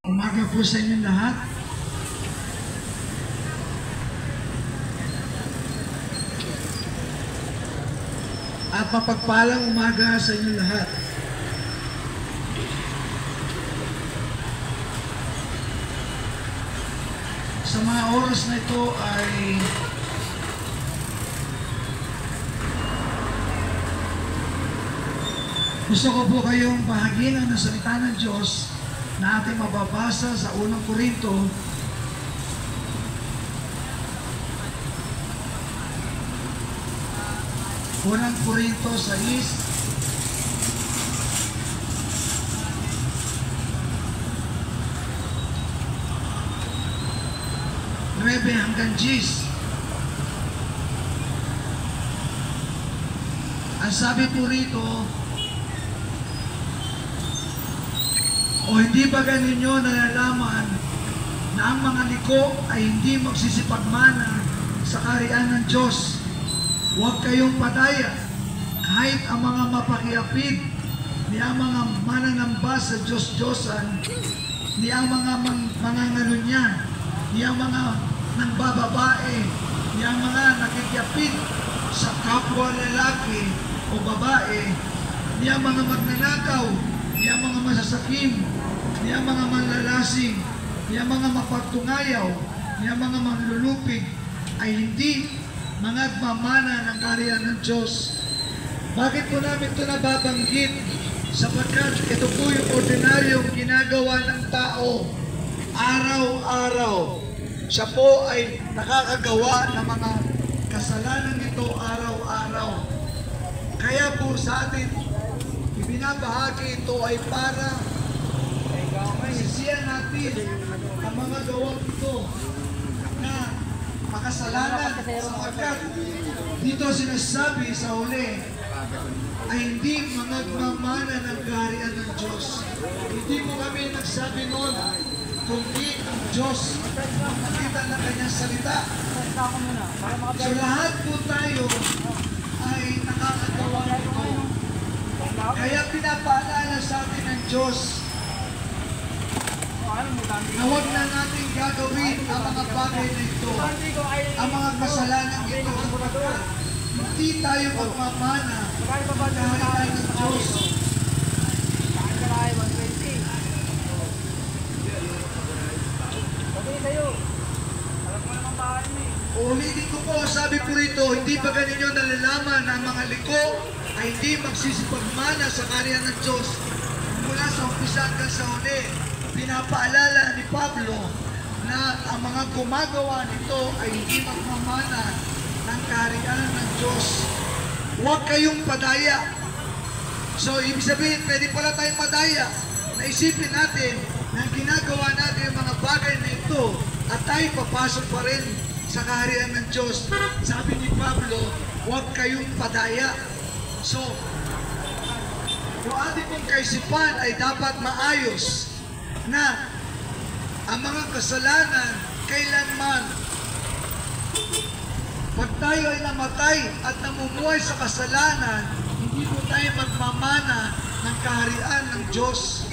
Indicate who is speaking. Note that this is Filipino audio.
Speaker 1: Umaga po sa inyong lahat. At mapagpalang umaga sa inyong lahat. Sa mga oras na ito ay gusto ko po kayong bahaginan ng salita ng Diyos na ating mababasa sa unang Korinto unang Korinto 6 9 hanggang 10. Ang sabi po rito, o hindi ba ninyo nalalaman na ang mga liko ay hindi magsisipagmana sa kaharian ng Diyos? Huwag kayong padaya, kahit ang mga mapakiapid, ni ang mga mananamba sa Diyos-Diyosan, ni ang mga mangangalunyan, ni ang mga nangbababae, ni ang mga nakikiapid sa kapwa lalaki o babae, ni ang mga magnanakaw, ni ang mga masasakim, ni ang mga manlalasing, ni ang mga mapagtungayaw, ni ang mga manlulupig, ay hindi mga mamana ng kaharian ng Diyos. Bakit po namin ito nababanggit? Sapagkat ito po yung ordinaryong ginagawa ng tao araw-araw. Siya po ay nakakagawa ng mga kasalanan ito araw-araw. Kaya po sa atin, ibinabahagi ito ay para maisisiyan natin ang mga gawang ito na makasalanan, sapagkat dito sinasabi sa huli ay hindi magmamana ng kaharian ng Diyos. Hindi po kami nagsabi noon, kundi ang Diyos makita ng kanyang salita. So lahat po tayo ay nakakagawa nito. Kaya pinapaalala sa atin ng Diyos na huwag na natin gagawin ang mga bagay na ito, ang mga kasalanan ito, sapagkat hindi tayo magmamana ng kaharian ng Diyos. Ulitin ko po, sabi po rito, hindi ba ganinyo nalalaman na ang mga liko ay hindi magsisipagmana sa kaharian ng Diyos? Mula sa umpisa hanggang sa huli, pinapaalala ni Pablo na ang mga gumagawa nito ay hindi magmamana ng kaharian ng Diyos. Huwag kayong padaya. So, ibig sabihin, pwede pala tayong madaya. Naisipin natin na ginagawa natin yung mga bagay na ito at tayo papasok pa rin sa kaharian ng Diyos. Sabi ni Pablo, huwag kayong padaya. So, yung ating pong kaisipan ay dapat maayos na ang mga kasalanan kailanman pag tayo ay namatay at namumuhay sa kasalanan, hindi po tayo magmamana ng kaharian ng Diyos.